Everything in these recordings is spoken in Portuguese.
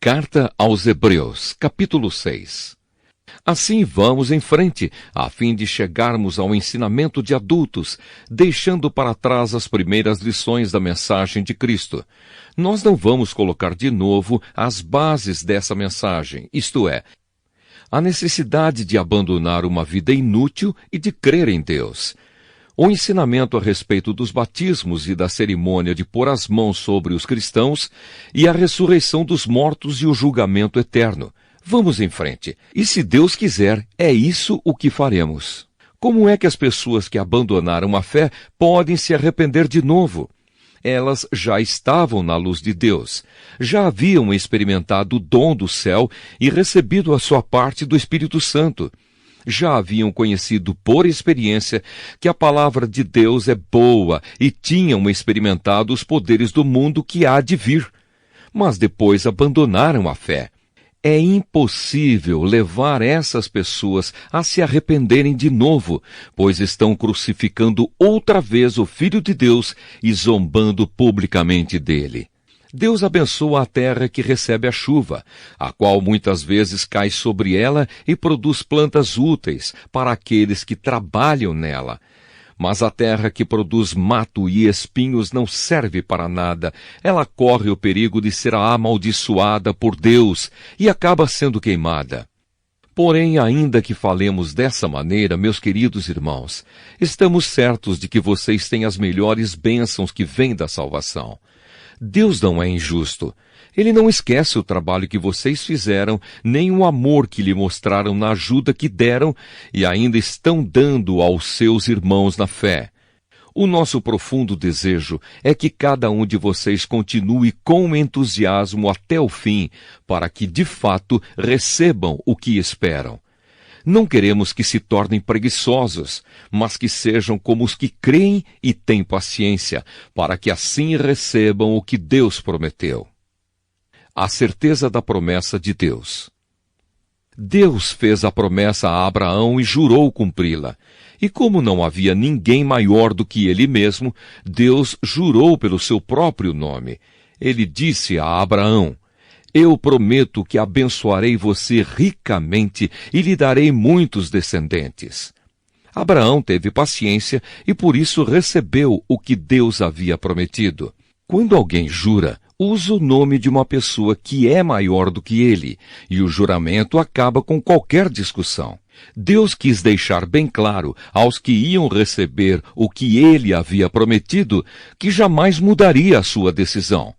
Carta aos Hebreus, capítulo 6. Assim vamos em frente, a fim de chegarmos ao ensinamento de adultos, deixando para trás as primeiras lições da mensagem de Cristo. Nós não vamos colocar de novo as bases dessa mensagem, isto é, a necessidade de abandonar uma vida inútil e de crer em Deus. O ensinamento a respeito dos batismos e da cerimônia de pôr as mãos sobre os cristãos e a ressurreição dos mortos e o julgamento eterno. Vamos em frente. E se Deus quiser, é isso o que faremos. Como é que as pessoas que abandonaram a fé podem se arrepender de novo? Elas já estavam na luz de Deus, já haviam experimentado o dom do céu e recebido a sua parte do Espírito Santo. Já haviam conhecido por experiência que a palavra de Deus é boa e tinham experimentado os poderes do mundo que há de vir. Mas depois abandonaram a fé. É impossível levar essas pessoas a se arrependerem de novo, pois estão crucificando outra vez o Filho de Deus e zombando publicamente dele. Deus abençoa a terra que recebe a chuva, a qual muitas vezes cai sobre ela e produz plantas úteis para aqueles que trabalham nela. Mas a terra que produz mato e espinhos não serve para nada. Ela corre o perigo de ser amaldiçoada por Deus e acaba sendo queimada. Porém, ainda que falemos dessa maneira, meus queridos irmãos, estamos certos de que vocês têm as melhores bênçãos que vêm da salvação. Deus não é injusto. Ele não esquece o trabalho que vocês fizeram, nem o amor que lhe mostraram na ajuda que deram e ainda estão dando aos seus irmãos na fé. O nosso profundo desejo é que cada um de vocês continue com entusiasmo até o fim, para que, de fato, recebam o que esperam. Não queremos que se tornem preguiçosos, mas que sejam como os que creem e têm paciência, para que assim recebam o que Deus prometeu. A certeza da promessa de Deus. Deus fez a promessa a Abraão e jurou cumpri-la. E como não havia ninguém maior do que ele mesmo, Deus jurou pelo seu próprio nome. Ele disse a Abraão: Eu prometo que abençoarei você ricamente e lhe darei muitos descendentes. Abraão teve paciência e por isso recebeu o que Deus havia prometido. Quando alguém jura, usa o nome de uma pessoa que é maior do que ele, e o juramento acaba com qualquer discussão. Deus quis deixar bem claro aos que iam receber o que ele havia prometido que jamais mudaria a sua decisão.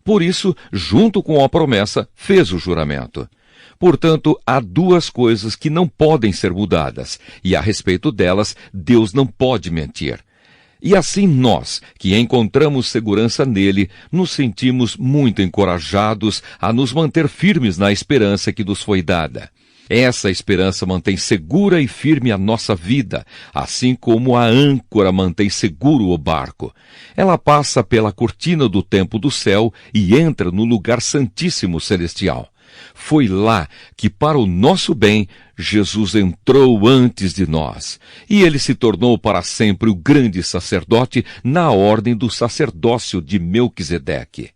Por isso, junto com a promessa, fez o juramento. Portanto, há duas coisas que não podem ser mudadas, e a respeito delas, Deus não pode mentir. E assim nós, que encontramos segurança nele, nos sentimos muito encorajados a nos manter firmes na esperança que nos foi dada. Essa esperança mantém segura e firme a nossa vida, assim como a âncora mantém seguro o barco. Ela passa pela cortina do templo do céu e entra no lugar santíssimo celestial. Foi lá que, para o nosso bem, Jesus entrou antes de nós, e ele se tornou para sempre o grande sacerdote na ordem do sacerdócio de Melquisedeque.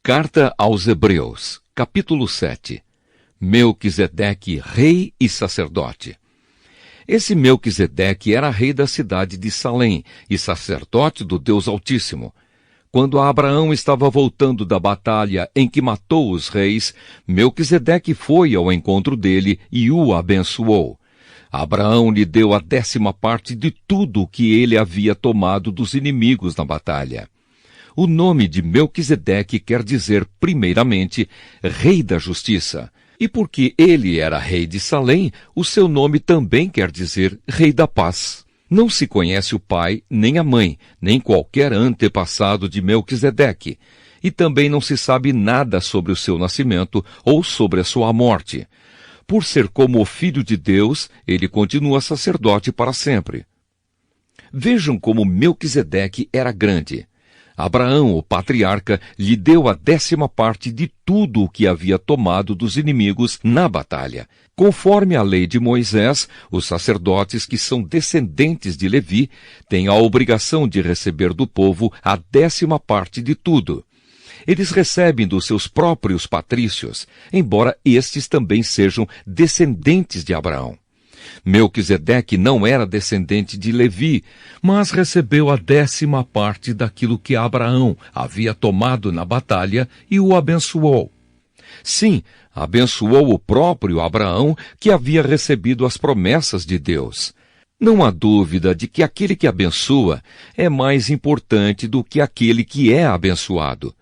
Carta aos Hebreus, capítulo 7. Melquisedeque, rei e sacerdote. Esse Melquisedeque era rei da cidade de Salém e sacerdote do Deus Altíssimo. Quando Abraão estava voltando da batalha em que matou os reis, Melquisedeque foi ao encontro dele e o abençoou. Abraão lhe deu a 10ª parte de tudo o que ele havia tomado dos inimigos na batalha. O nome de Melquisedeque quer dizer, primeiramente, Rei da Justiça. E porque ele era rei de Salém, o seu nome também quer dizer Rei da Paz. Não se conhece o pai, nem a mãe, nem qualquer antepassado de Melquisedeque. E também não se sabe nada sobre o seu nascimento ou sobre a sua morte. Por ser como o Filho de Deus, ele continua sacerdote para sempre. Vejam como Melquisedeque era grande. Abraão, o patriarca, lhe deu a 10ª parte de tudo o que havia tomado dos inimigos na batalha. Conforme a lei de Moisés, os sacerdotes que são descendentes de Levi têm a obrigação de receber do povo a 10ª parte de tudo. Eles recebem dos seus próprios patrícios, embora estes também sejam descendentes de Abraão. Melquisedeque não era descendente de Levi, mas recebeu a 10ª parte daquilo que Abraão havia tomado na batalha e o abençoou. Sim, abençoou o próprio Abraão, que havia recebido as promessas de Deus. Não há dúvida de que aquele que abençoa é mais importante do que aquele que é abençoado.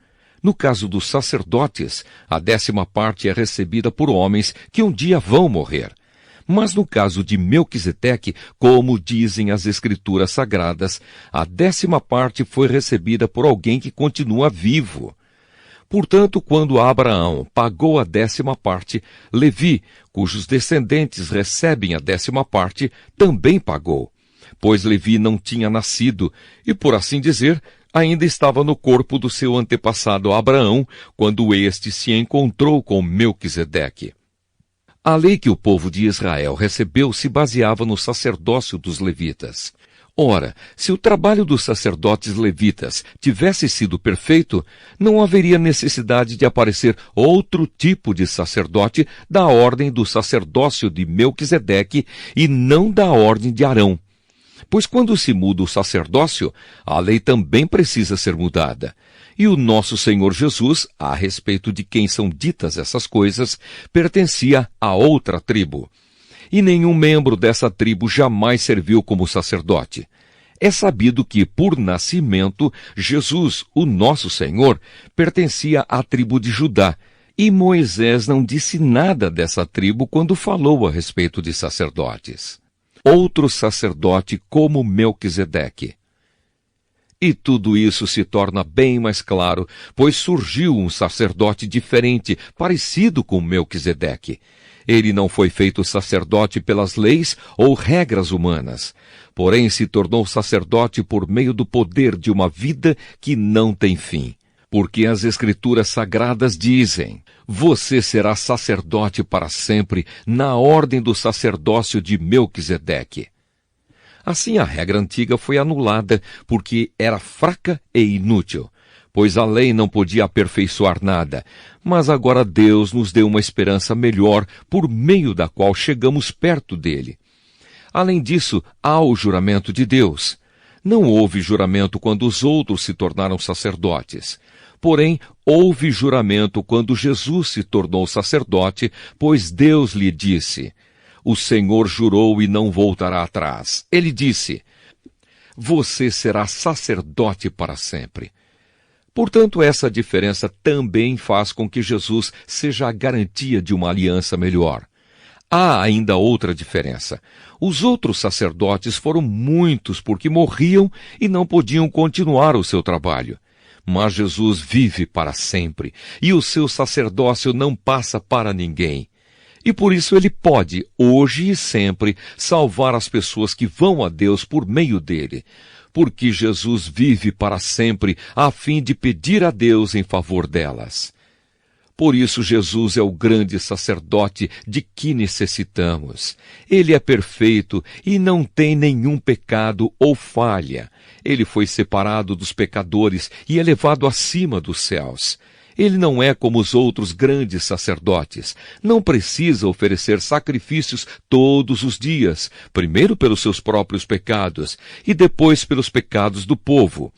No caso dos sacerdotes, a 10ª parte é recebida por homens que um dia vão morrer. Mas no caso de Melquisedeque, como dizem as Escrituras Sagradas, a 10ª parte foi recebida por alguém que continua vivo. Portanto, quando Abraão pagou a 10ª parte, Levi, cujos descendentes recebem a 10ª parte, também pagou, pois Levi não tinha nascido e, por assim dizer, ainda estava no corpo do seu antepassado Abraão, quando este se encontrou com Melquisedeque. A lei que o povo de Israel recebeu se baseava no sacerdócio dos levitas. Ora, se o trabalho dos sacerdotes levitas tivesse sido perfeito, não haveria necessidade de aparecer outro tipo de sacerdote da ordem do sacerdócio de Melquisedeque e não da ordem de Arão. Pois quando se muda o sacerdócio, a lei também precisa ser mudada. E o nosso Senhor Jesus, a respeito de quem são ditas essas coisas, pertencia a outra tribo. E nenhum membro dessa tribo jamais serviu como sacerdote. É sabido que, por nascimento, Jesus, o nosso Senhor, pertencia à tribo de Judá, e Moisés não disse nada dessa tribo quando falou a respeito de sacerdotes. Outro sacerdote como Melquisedeque. E tudo isso se torna bem mais claro, pois surgiu um sacerdote diferente, parecido com Melquisedeque. Ele não foi feito sacerdote pelas leis ou regras humanas, porém se tornou sacerdote por meio do poder de uma vida que não tem fim. Porque as Escrituras Sagradas dizem: você será sacerdote para sempre, na ordem do sacerdócio de Melquisedeque. Assim a regra antiga foi anulada, porque era fraca e inútil, pois a lei não podia aperfeiçoar nada, mas agora Deus nos deu uma esperança melhor, por meio da qual chegamos perto dele. Além disso, há o juramento de Deus. Não houve juramento quando os outros se tornaram sacerdotes. Porém, houve juramento quando Jesus se tornou sacerdote, pois Deus lhe disse: o Senhor jurou e não voltará atrás. Ele disse: você será sacerdote para sempre. Portanto, essa diferença também faz com que Jesus seja a garantia de uma aliança melhor. Há ainda outra diferença. Os outros sacerdotes foram muitos porque morriam e não podiam continuar o seu trabalho. Mas Jesus vive para sempre, e o seu sacerdócio não passa para ninguém. E por isso ele pode, hoje e sempre, salvar as pessoas que vão a Deus por meio dele. Porque Jesus vive para sempre, a fim de pedir a Deus em favor delas. Por isso Jesus é o grande sacerdote de que necessitamos. Ele é perfeito e não tem nenhum pecado ou falha. Ele foi separado dos pecadores e elevado acima dos céus. Ele não é como os outros grandes sacerdotes. Não precisa oferecer sacrifícios todos os dias, primeiro pelos seus próprios pecados e depois pelos pecados do povo.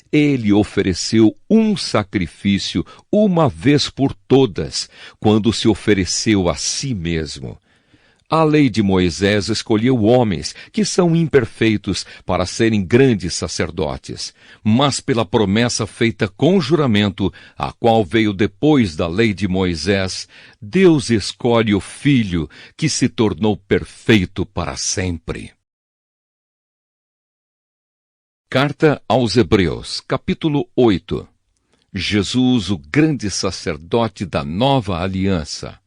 Ele ofereceu um sacrifício uma vez por todas, quando se ofereceu a si mesmo. A lei de Moisés escolheu homens que são imperfeitos para serem grandes sacerdotes, mas pela promessa feita com juramento, a qual veio depois da lei de Moisés, Deus escolhe o Filho que se tornou perfeito para sempre. Carta aos Hebreus, capítulo 8. Jesus, o grande sacerdote da nova aliança.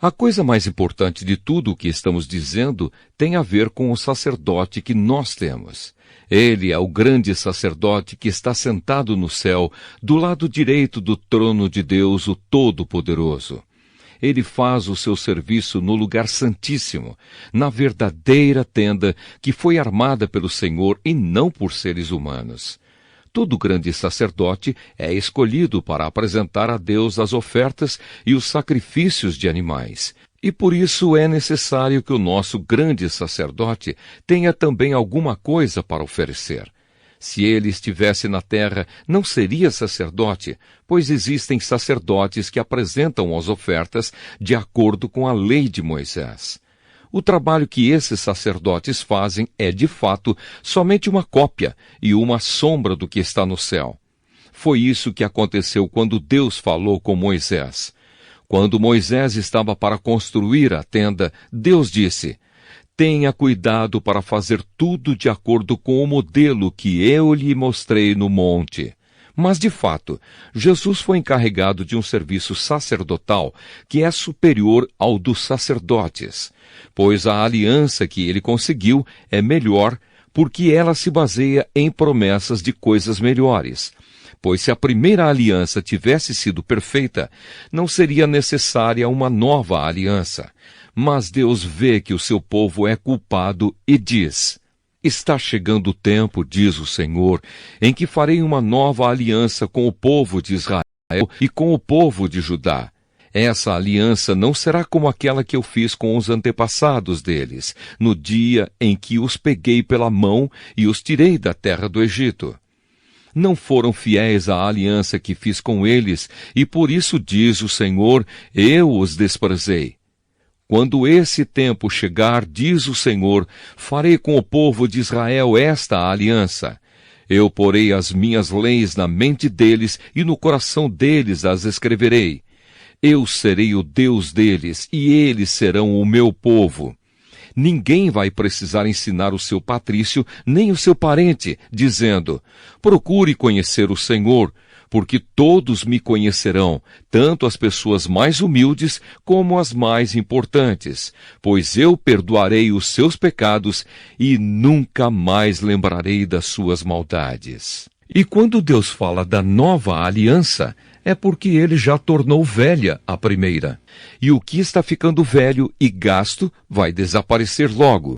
A coisa mais importante de tudo o que estamos dizendo tem a ver com o sacerdote que nós temos. Ele é o grande sacerdote que está sentado no céu, do lado direito do trono de Deus, o Todo-Poderoso. Ele faz o seu serviço no lugar santíssimo, na verdadeira tenda que foi armada pelo Senhor e não por seres humanos. Todo grande sacerdote é escolhido para apresentar a Deus as ofertas e os sacrifícios de animais. E por isso é necessário que o nosso grande sacerdote tenha também alguma coisa para oferecer. Se ele estivesse na terra, não seria sacerdote, pois existem sacerdotes que apresentam as ofertas de acordo com a lei de Moisés. O trabalho que esses sacerdotes fazem é, de fato, somente uma cópia e uma sombra do que está no céu. Foi isso que aconteceu quando Deus falou com Moisés. Quando Moisés estava para construir a tenda, Deus disse: tenha cuidado para fazer tudo de acordo com o modelo que eu lhe mostrei no monte. Mas, de fato, Jesus foi encarregado de um serviço sacerdotal que é superior ao dos sacerdotes, pois a aliança que ele conseguiu é melhor porque ela se baseia em promessas de coisas melhores. Pois se a primeira aliança tivesse sido perfeita, não seria necessária uma nova aliança. Mas Deus vê que o seu povo é culpado e diz: está chegando o tempo, diz o Senhor, em que farei uma nova aliança com o povo de Israel e com o povo de Judá. Essa aliança não será como aquela que eu fiz com os antepassados deles, no dia em que os peguei pela mão e os tirei da terra do Egito. Não foram fiéis à aliança que fiz com eles, e por isso diz o Senhor, eu os desprezei. Quando esse tempo chegar, diz o Senhor, farei com o povo de Israel esta aliança. Eu porei as minhas leis na mente deles e no coração deles as escreverei. Eu serei o Deus deles e eles serão o meu povo. Ninguém vai precisar ensinar o seu patrício nem o seu parente, dizendo: procure conhecer o Senhor, porque todos me conhecerão, tanto as pessoas mais humildes como as mais importantes, pois eu perdoarei os seus pecados e nunca mais lembrarei das suas maldades. E quando Deus fala da nova aliança, é porque ele já tornou velha a primeira. E o que está ficando velho e gasto vai desaparecer logo.